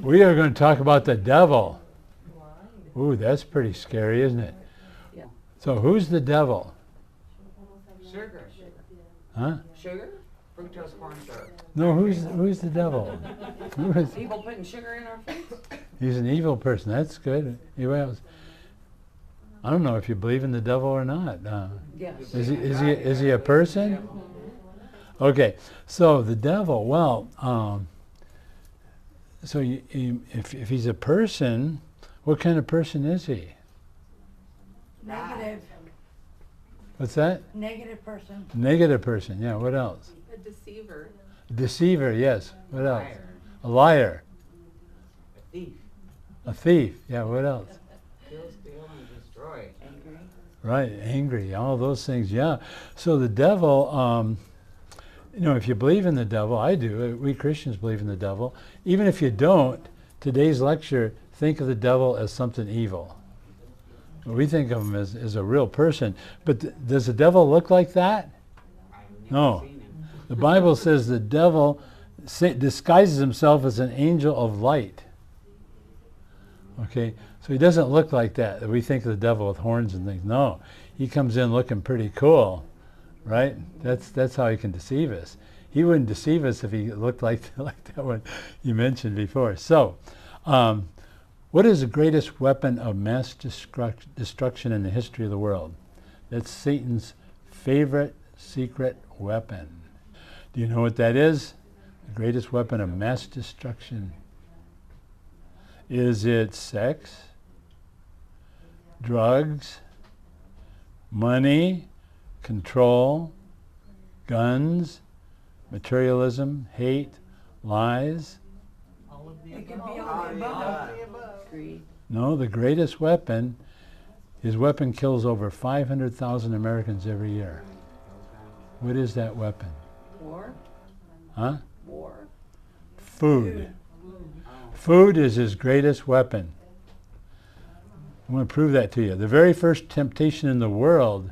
We are going to talk about the devil. Ooh, that's pretty scary, isn't it? Yeah. So who's the devil? Sugar. Huh? Sugar? Fructose corn syrup. No, who's the devil? Who is, People putting sugar in our foods? he's an evil person. That's good. Anybody else? I don't know if you believe in the devil or not. Yes. Is he a person? Okay, so the devil. Well, so if he's a person, what kind of person is he? Negative. What's that? Negative person. Negative person. Yeah. What else? A deceiver. Deceiver. Yes. What else? Liar. A liar. A thief. A thief. Yeah. What else? Kill, steal, and destroy. Angry. Right. Angry. All those things. Yeah. So the devil. If you believe in the devil, I do. We Christians believe in the devil. Even if you don't, today's lecture, think of the devil as something evil. We think of him as a real person. But does the devil look like that? No. The Bible says the devil disguises himself as an angel of light. Okay? So he doesn't look like that. We think of the devil with horns and things. No. He comes in looking pretty cool. Right? That's how he can deceive us. He wouldn't deceive us if he looked like that one you mentioned before. So, what is the greatest weapon of mass destruction in the history of the world? That's Satan's favorite secret weapon. Do you know what that is? The greatest weapon of mass destruction. Is it sex? Drugs? Money? Control? Guns? Materialism? Hate? Lies? All of the It could above. be all the above. Greed. No, the greatest weapon, his weapon kills over 500,000 Americans every year. What is that weapon? War. Huh? War. Food. Food is his greatest weapon. I'm going to prove that to you. The very first temptation in the world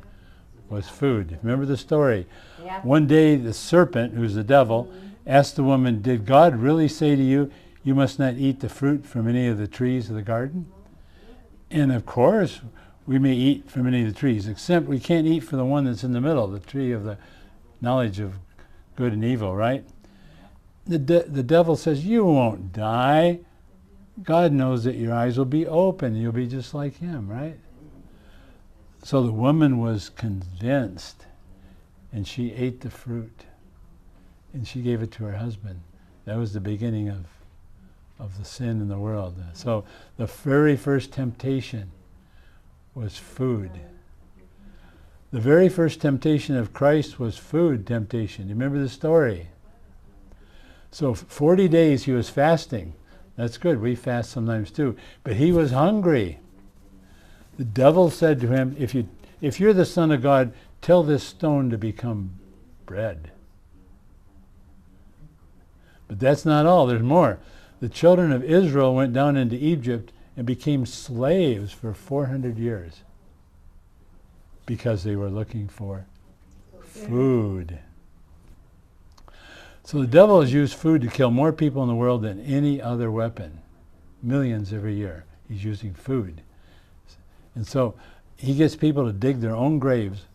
was food. Remember the story? Yeah. One day the serpent, who's the devil, asked the woman, "Did God really say to you, you must not eat the fruit from any of the trees of the garden?" And of course, we may eat from any of the trees, except we can't eat from the one that's in the middle, the tree of the knowledge of good and evil, right? The devil says, "You won't die. God knows that your eyes will be open. You'll be just like him," right? So the woman was convinced, and she ate the fruit, and she gave it to her husband. That was the beginning of the sin in the world. So the very first temptation was food. The very first temptation of Christ was food temptation. You remember the story? So 40 days he was fasting. That's good. We fast sometimes too. But he was hungry. The devil said to him, if you're the Son of God, tell this stone to become bread. But that's not all. There's more. The children of Israel went down into Egypt and became slaves for 400 years because they were looking for food. So the devil has used food to kill more people in the world than any other weapon. Millions every year. He's using food. And so he gets people to dig their own graves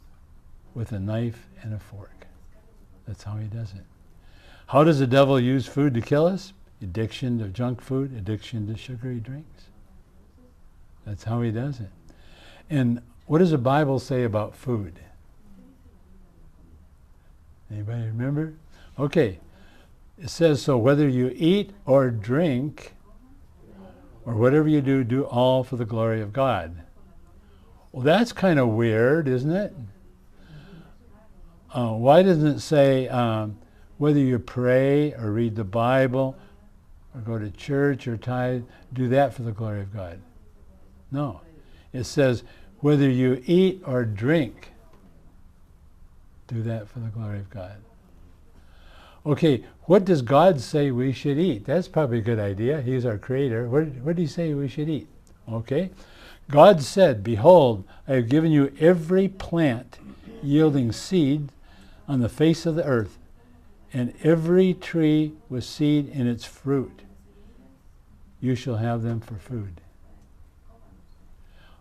with a knife and a fork. That's how he does it. How does the devil use food to kill us? Addiction to junk food, addiction to sugary drinks. That's how he does it. And what does the Bible say about food? Anybody remember? Okay. It says, so whether you eat or drink, or whatever you do, do all for the glory of God. Well, that's kind of weird, isn't it? Why doesn't it say whether you pray or read the Bible or go to church or tithe, do that for the glory of God? No. It says whether you eat or drink, do that for the glory of God. Okay, what does God say we should eat? That's probably a good idea. He's our creator. What did he say we should eat? Okay. God said, behold, I have given you every plant yielding seed on the face of the earth, and every tree with seed in its fruit. you shall have them for food.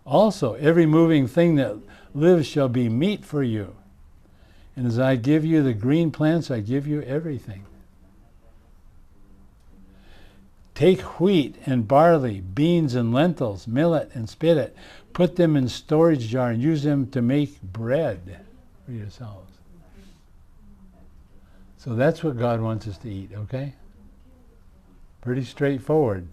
Also, every moving thing that lives shall be meat for you. And as I give you the green plants, I give you everything. Take wheat and barley, beans and lentils, millet and spittle, put them in storage jar and use them to make bread for yourselves. So that's what God wants us to eat, okay? Pretty straightforward.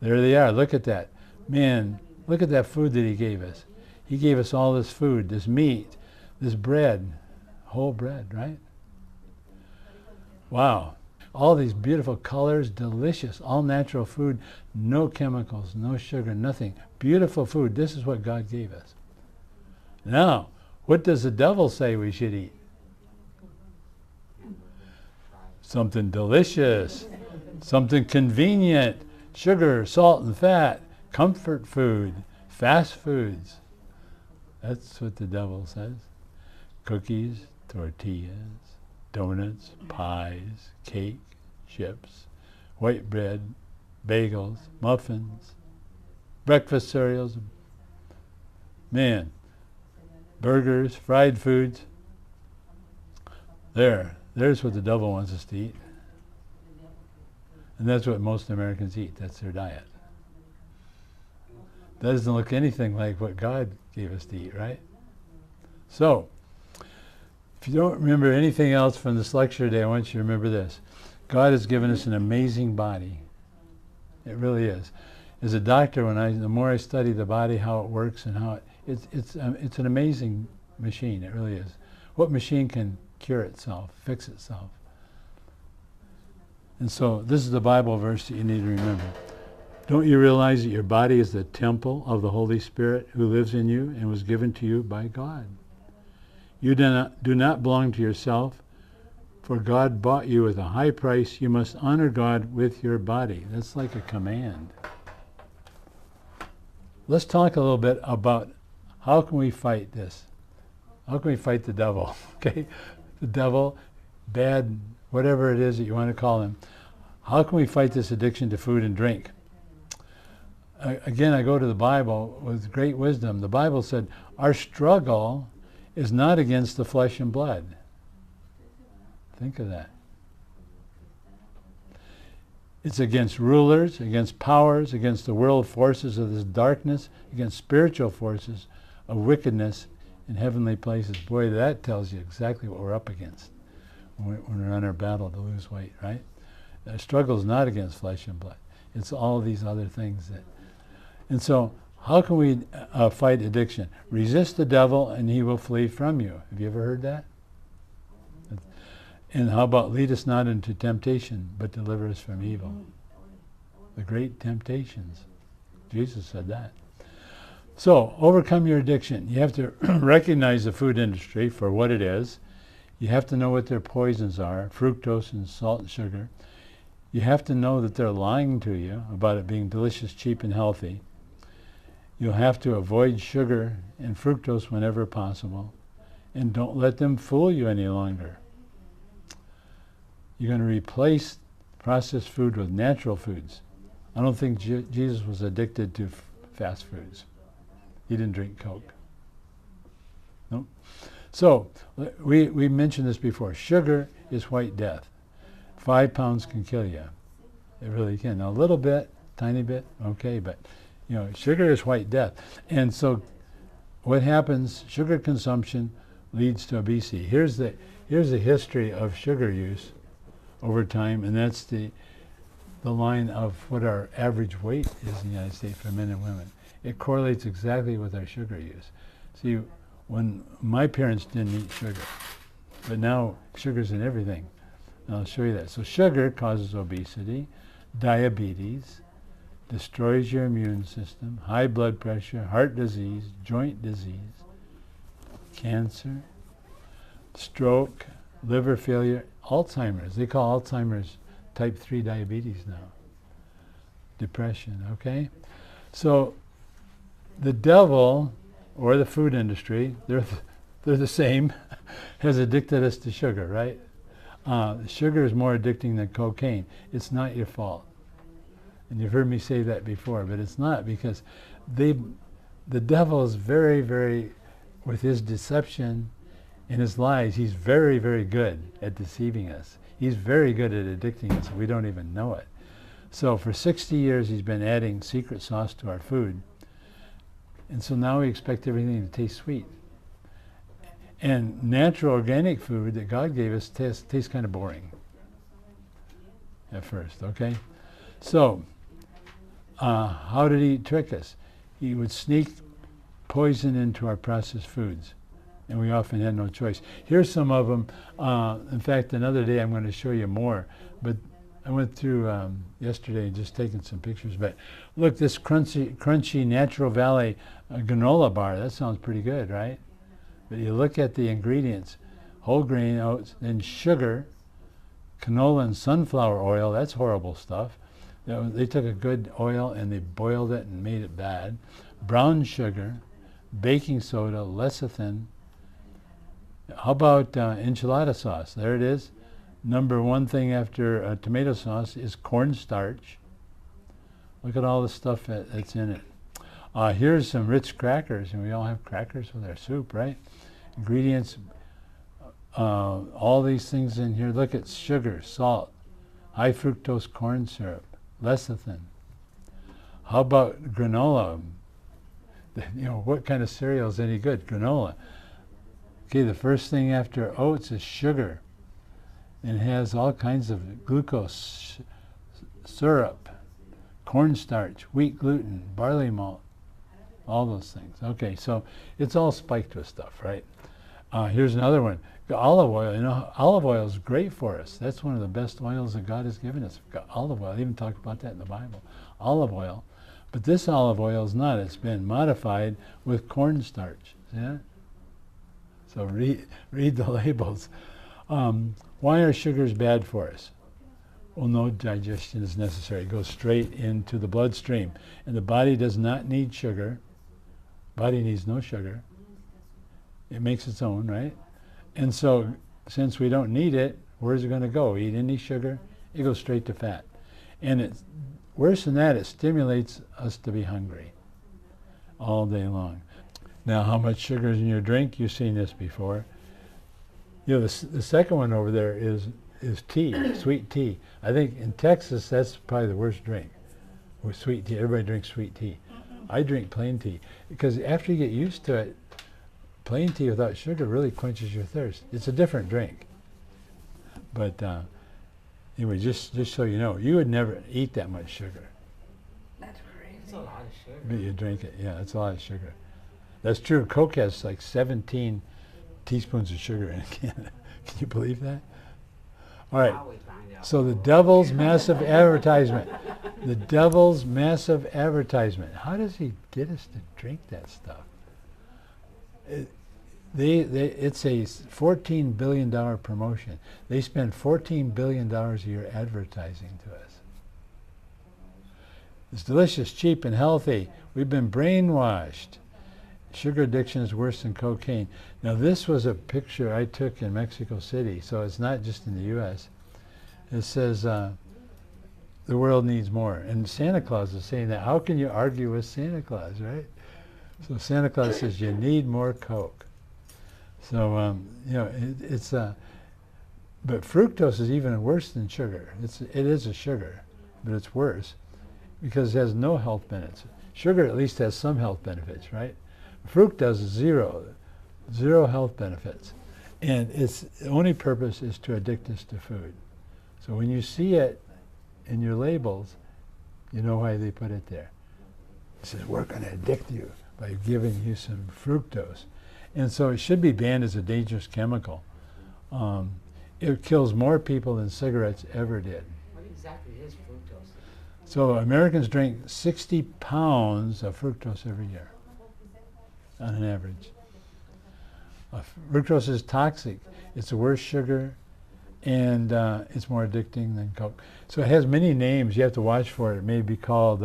There they are. Look at that. Man, look at that food that he gave us. He gave us all this food, this meat, this bread, whole bread, right? Wow. All these beautiful colors, delicious, all natural food, no chemicals, no sugar, nothing. Beautiful food. This is what God gave us. Now, what does the devil say we should eat? Something delicious, something convenient, sugar, salt, and fat, comfort food, fast foods. That's what the devil says. Cookies, tortillas, donuts, pies, cake, chips, white bread, bagels, muffins, breakfast cereals, man, burgers, fried foods. There's what the devil wants us to eat. And that's what most Americans eat. That's their diet. That doesn't look anything like what God gave us to eat, right? So, if you don't remember anything else from this lecture today, I want you to remember this. God has given us an amazing body. It really is. As a doctor, the more I study the body, how it works, and how it's an amazing machine. It really is. What machine can cure itself, fix itself? And so this is the Bible verse that you need to remember. Don't you realize that your body is the temple of the Holy Spirit who lives in you and was given to you by God? You do not belong to yourself, for God bought you with a high price. You must honor God with your body. That's like a command. Let's talk a little bit about how can we fight this? How can we fight the devil? Okay, the devil, bad, whatever it is that you want to call him. How can we fight this addiction to food and drink? Again, I go to the Bible with great wisdom. The Bible said, our struggle is not against the flesh and blood. Think of that. It's against rulers, against powers, against the world forces of this darkness, against spiritual forces of wickedness in heavenly places. Boy, that tells you exactly what we're up against when we're on our battle to lose weight, right? The struggle is not against flesh and blood. It's all these other things that... And so, how can we fight addiction? Resist the devil and he will flee from you. Have you ever heard that? And how about lead us not into temptation, but deliver us from evil? The great temptations. Jesus said that. So, overcome your addiction. You have to recognize the food industry for what it is. You have to know what their poisons are, fructose and salt and sugar. You have to know that they're lying to you about it being delicious, cheap, and healthy. You'll have to avoid sugar and fructose whenever possible. And don't let them fool you any longer. You're going to replace processed food with natural foods. I don't think Jesus was addicted to fast foods. He didn't drink Coke. Nope. So, we mentioned this before. Sugar is white death. 5 pounds can kill you. It really can. Now, a little bit, tiny bit, okay, but sugar is white death. And so what happens, sugar consumption leads to obesity. Here's the history of sugar use over time, and that's the line of what our average weight is in the United States for men and women. It correlates exactly with our sugar use. See, when my parents didn't eat sugar, but now sugar's in everything. And I'll show you that. So sugar causes obesity, diabetes, destroys your immune system, high blood pressure, heart disease, joint disease, cancer, stroke, liver failure, Alzheimer's. They call Alzheimer's type 3 diabetes now. Depression, okay? So the devil, or the food industry, they're the same, has addicted us to sugar, right? Sugar is more addicting than cocaine. It's not your fault. And you've heard me say that before, but it's not, because the devil is very, very, with his deception and his lies, he's very, very good at deceiving us. He's very good at addicting us. We don't even know it. So for 60 years, he's been adding secret sauce to our food. And so now we expect everything to taste sweet. And natural organic food that God gave us tastes kind of boring at first, okay? So, how did he trick us? He would sneak poison into our processed foods, and we often had no choice. Here's some of them. In fact, another day I'm going to show you more, but I went through yesterday and just taking some pictures. But look, this crunchy Natural Valley granola bar, that sounds pretty good, right? But you look at the ingredients: whole grain oats, then sugar, canola and sunflower oil. That's horrible stuff. They took a good oil and they boiled it and made it bad. Brown sugar, baking soda, lecithin. How about enchilada sauce? There it is. Number one thing after tomato sauce is cornstarch. Look at all the stuff that's in it. Here's some Ritz crackers, and we all have crackers with our soup, right? Ingredients, all these things in here. Look at sugar, salt, high fructose corn syrup, lecithin. How about granola? You know, what kind of cereal is any good? Granola. Okay, the first thing after oats is sugar. And it has all kinds of glucose, syrup, cornstarch, wheat gluten, barley malt, all those things. Okay, so it's all spiked with stuff, right? Here's another one. Olive oil. You know, olive oil is great for us. That's one of the best oils that God has given us. Olive oil. I even talked about that in the Bible. Olive oil. But this olive oil is not. It's been modified with cornstarch. Yeah. So read the labels. Why are sugars bad for us? Well, no digestion is necessary. It goes straight into the bloodstream. And the body does not need sugar. Body needs no sugar. It makes its own, right? And so, since we don't need it, where's it going to go? Eat any sugar? It goes straight to fat. And it's worse than that, it stimulates us to be hungry all day long. Now, how much sugar is in your drink? You've seen this before. You know, the second one over there is tea, sweet tea. I think in Texas, that's probably the worst drink, with sweet tea. Everybody drinks sweet tea. I drink plain tea, because after you get used to it, plain tea without sugar really quenches your thirst. It's a different drink. But anyway, just so you know, you would never eat that much sugar. That's crazy. It's a lot of sugar. But you drink it. Yeah, it's a lot of sugar. That's true. Coke has like 17 teaspoons of sugar in a can. Can you believe that? All right. Now we find out. So the devil's massive advertisement. The devil's massive advertisement. How does he get us to drink that stuff? It's a $14 billion promotion. They spend $14 billion a year advertising to us. It's delicious, cheap, and healthy. We've been brainwashed. Sugar addiction is worse than cocaine. Now, this was a picture I took in Mexico City, so it's not just in the U.S. It says, the world needs more. And Santa Claus is saying that. How can you argue with Santa Claus, right? So Santa Claus says, you need more Coke. So, you know, but fructose is even worse than sugar. It is a sugar, but it's worse because it has no health benefits. Sugar at least has some health benefits, right? Fructose is zero health benefits. And its only purpose is to addict us to food. So when you see it in your labels, you know why they put it there. It says, we're going to addict you by giving you some fructose. And so it should be banned as a dangerous chemical. It kills more people than cigarettes ever did. What exactly is fructose? So Americans drink 60 pounds of fructose every year, on an average. Fructose is toxic. It's the worst sugar, and it's more addicting than Coke. So it has many names. You have to watch for it. It may be called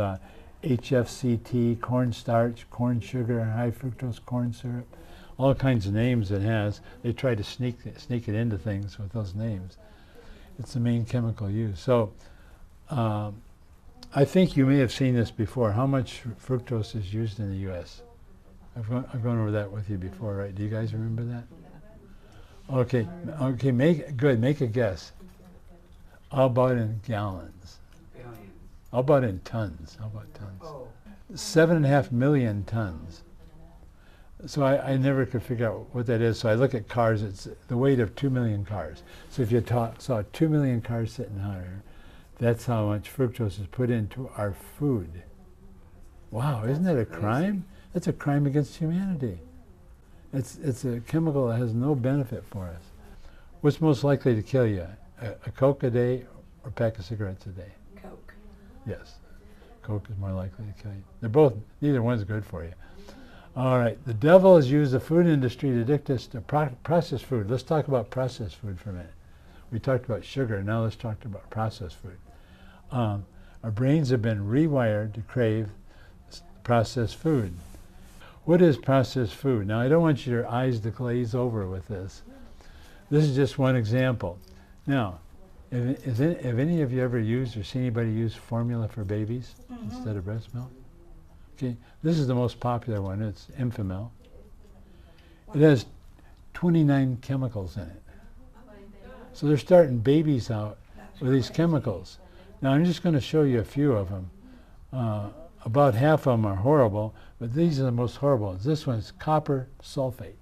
HFCT, cornstarch, corn sugar, high fructose corn syrup. All kinds of names it has. They try to sneak it into things with those names. It's the main chemical used. So I think you may have seen this before. How much fructose is used in the U.S.? I've gone over that with you before, right? Do you guys remember that? Okay, okay, make a guess. How about in gallons? Billions. How about in tons? How about tons? Oh. 7.5 million tons. So I never could figure out what that is. So I look at cars, it's the weight of 2 million cars. So if you saw 2 million cars sitting out here, that's how much fructose is put into our food. Wow, isn't that a crime? That's a crime against humanity. It's a chemical that has no benefit for us. What's most likely to kill you? A Coke a day or a pack of cigarettes a day? Coke. Yes. Coke is more likely to kill you. They're both, neither one's good for you. All right, the devil has used the food industry to addict us to processed food. Let's talk about processed food for a minute. We talked about sugar, now let's talk about processed food. Our brains have been rewired to crave processed food. What is processed food? Now, I don't want your eyes to glaze over with this. This is just one example. Now, have any of you ever used or seen anybody use formula for babies instead of breast milk? Okay, this is the most popular one. It's Enfamil. It has 29 chemicals in it. So they're starting babies out with these chemicals. Now, I'm just going to show you a few of them. About half of them are horrible, but these are the most horrible ones. This one's copper sulfate.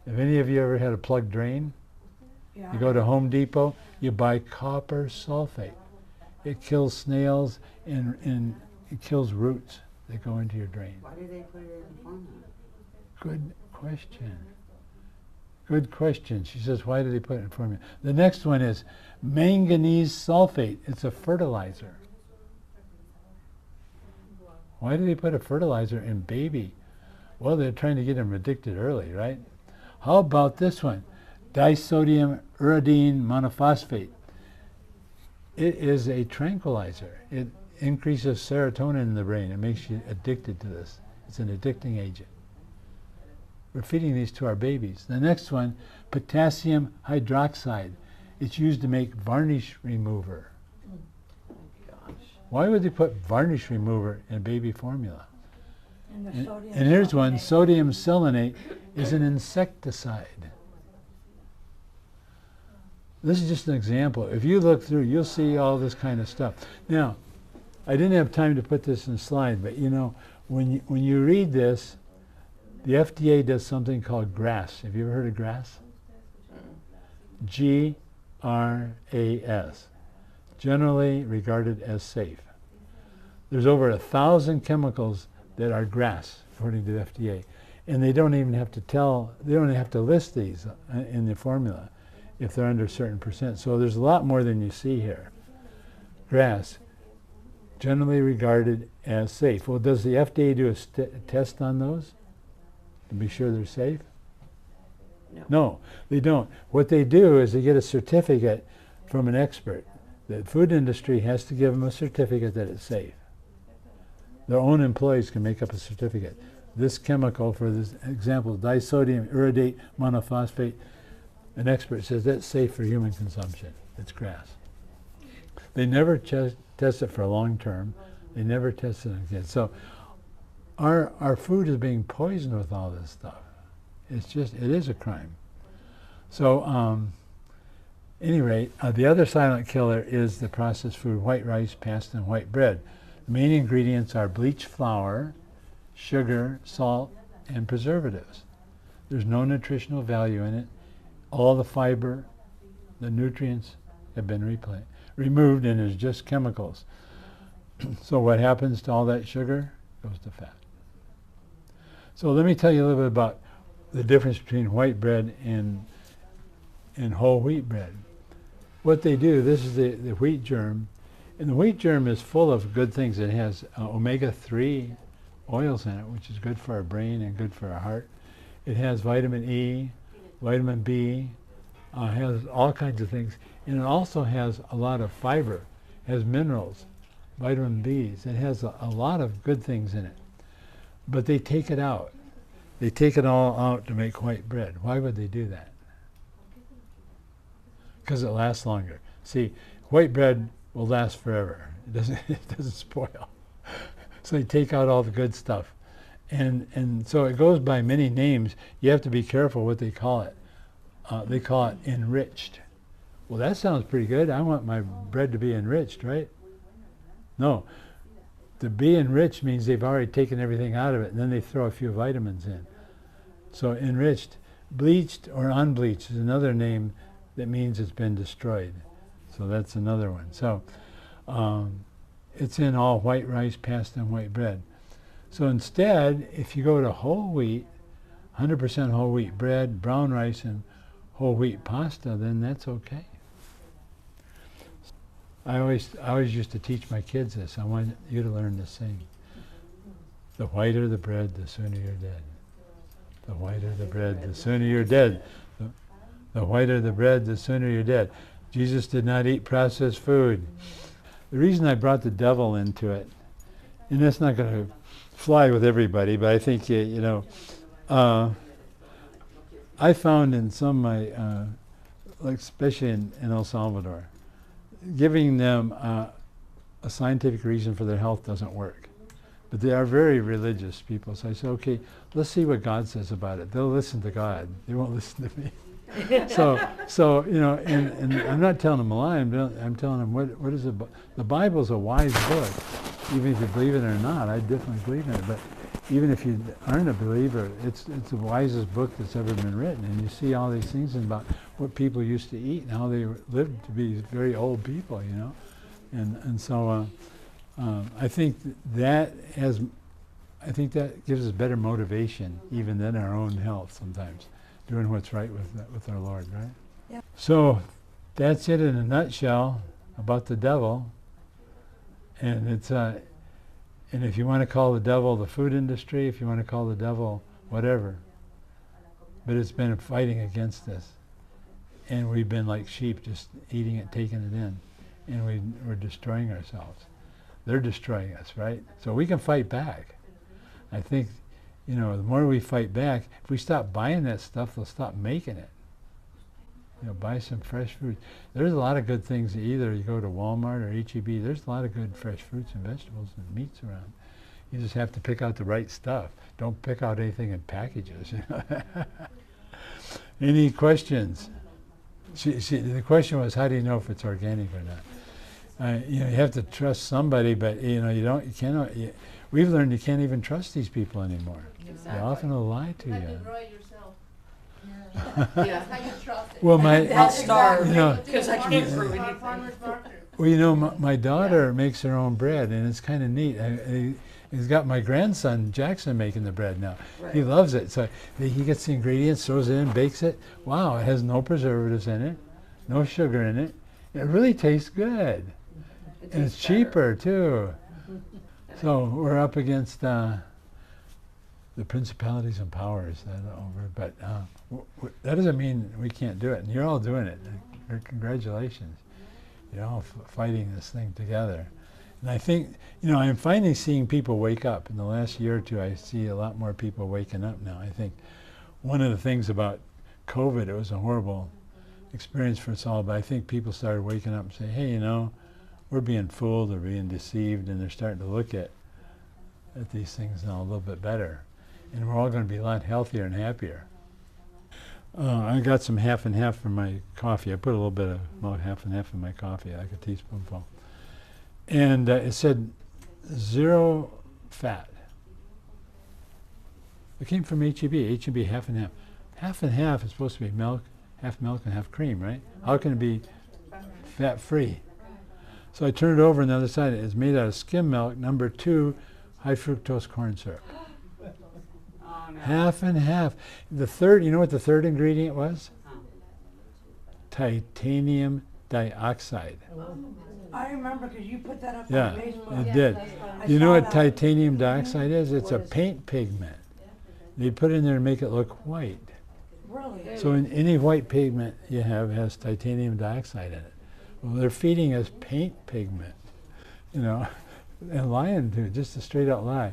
Have any of you ever had a plugged drain? Yeah. You go to Home Depot, you buy copper sulfate. It kills snails and it kills roots that go into your drain. Why do they put it in formula? Good question. Good question. She says, why did they put it in formula? The next one is manganese sulfate. It's a fertilizer. Why do they put a fertilizer in baby? Well, they're trying to get them addicted early, right? How about this one? Disodium uridine monophosphate. It is a tranquilizer. It increases serotonin in the brain. It makes you addicted to this. It's an addicting agent. We're feeding these to our babies. The next one, potassium hydroxide. It's used to make varnish remover. Why would they put varnish remover in baby formula? And here's one, sodium selenate is an insecticide. This is just an example. If you look through, you'll see all this kind of stuff. Now, I didn't have time to put this in a slide, but you know, when you read this, the FDA does something called GRAS. Have you ever heard of GRAS? G-R-A-S. Generally regarded as safe. There's over 1,000 chemicals that are GRAS, according to the FDA. And they don't even have to they don't have to list these in the formula if they're under a certain percent. So there's a lot more than you see here. GRAS, generally regarded as safe. Well, does the FDA do a test on those to be sure they're safe? No, they don't. What they do is they get a certificate from an expert. The food industry has to give them a certificate that it's safe. Their own employees can make up a certificate. This chemical, for this example, disodium uridate monophosphate, an expert says that's safe for human consumption. It's GRAS. They never test it for long term. They never test it again. So our food is being poisoned with all this stuff. It is a crime. So any rate, the other silent killer is the processed food, white rice, pasta, and white bread. The main ingredients are bleached flour, sugar, salt, and preservatives. There's no nutritional value in it. All the fiber, the nutrients have been removed, and it's just chemicals. So what happens to all that sugar? Goes to fat. So let me tell you a little bit about the difference between white bread and whole wheat bread. What they do, this is the wheat germ, and the wheat germ is full of good things. It has omega-3 oils in it, which is good for our brain and good for our heart. It has vitamin E, vitamin B, has all kinds of things. And it also has a lot of fiber, has minerals, vitamin Bs. It has a lot of good things in it. But they take it out. They take it all out to make white bread. Why would they do that? Because it lasts longer. See, white bread will last forever. It doesn't spoil. So they take out all the good stuff. And so it goes by many names. You have to be careful what they call it. They call it enriched. Well, that sounds pretty good. I want my bread to be enriched, right? No. To be enriched means they've already taken everything out of it, and then they throw a few vitamins in. So enriched. Bleached or unbleached is another name that means it's been destroyed. So that's another one. So it's in all white rice, pasta, and white bread. So instead, if you go to whole wheat, 100% whole wheat bread, brown rice, and whole wheat pasta, then that's okay. I always used to teach my kids this. I want you to learn this thing. The whiter the bread, the sooner you're dead. The whiter the bread, the sooner you're dead. The whiter the bread, the sooner you're dead. Jesus did not eat processed food. The reason I brought the devil into it, and that's not going to fly with everybody, but I think, I found in some of my, like especially in El Salvador, giving them a scientific reason for their health doesn't work. But they are very religious people. So I said, okay, let's see what God says about it. They'll listen to God. They won't listen to me. so and I'm not telling them a lie. I'm telling them what is the Bible's a wise book. Even if you believe it or not, I definitely believe in it. But even if you aren't a believer, it's the wisest book that's ever been written. And you see all these things about what people used to eat and how they lived to be very old people, And so I think that gives us better motivation even than our own health sometimes, doing what's right with our Lord, right? Yeah. So that's it in a nutshell about the devil. And it's and if you want to call the devil the food industry, if you want to call the devil whatever, but it's been fighting against us, and we've been like sheep, just eating it, taking it in, and we're destroying ourselves. They're destroying us, right? So we can fight back. I think, the more we fight back, if we stop buying that stuff, they'll stop making it. Buy some fresh fruit. There's a lot of good things. Either you go to Walmart or H-E-B, there's a lot of good fresh fruits and vegetables and meats around. You just have to pick out the right stuff. Don't pick out anything in packages. Any questions? The question was, how do you know if it's organic or not? You have to trust somebody, but we've learned you can't even trust these people anymore. Exactly. They often will lie to you. Grow it yourself. Yeah. That's how you trust it. Well, I'll starve you because I can't grow anything. Farmer's market. Well, my daughter makes her own bread, and it's kind of neat. He's got my grandson Jackson making the bread now. Right. He loves it. So he gets the ingredients, throws it in, bakes it. Wow, it has no preservatives in it, no sugar in it. It really tastes good, and it's cheaper too. So we're up against the principalities and powers that are over, but that doesn't mean we can't do it. And you're all doing it. Congratulations. You're all fighting this thing together. And I think, I'm finally seeing people wake up. In the last year or two, I see a lot more people waking up now. I think one of the things about COVID, it was a horrible experience for us all, but I think people started waking up and saying, hey, we're being fooled or being deceived, and they're starting to look at these things now a little bit better. And we're all going to be a lot healthier and happier. I got some half and half from my coffee. I put a little bit of about half and half in my coffee, like a teaspoonful. And it said 0 fat. It came from H-E-B. H-E-B, half and half. Half and half is supposed to be milk and half cream, right? How can it be fat-free? So I turned it over on the other side. It's made out of skim milk, number 2, high fructose corn syrup. Half and half. The third, you know what the third ingredient was? Titanium dioxide. I remember because you put that up Yeah, on Facebook. it did. I You know saw what that. titanium dioxide is? It's a paint pigment. They put it in there to make it look white. Really? So in any white pigment you have has titanium dioxide in it. Well, they're feeding us paint pigment, and lying to it, just a straight out lie.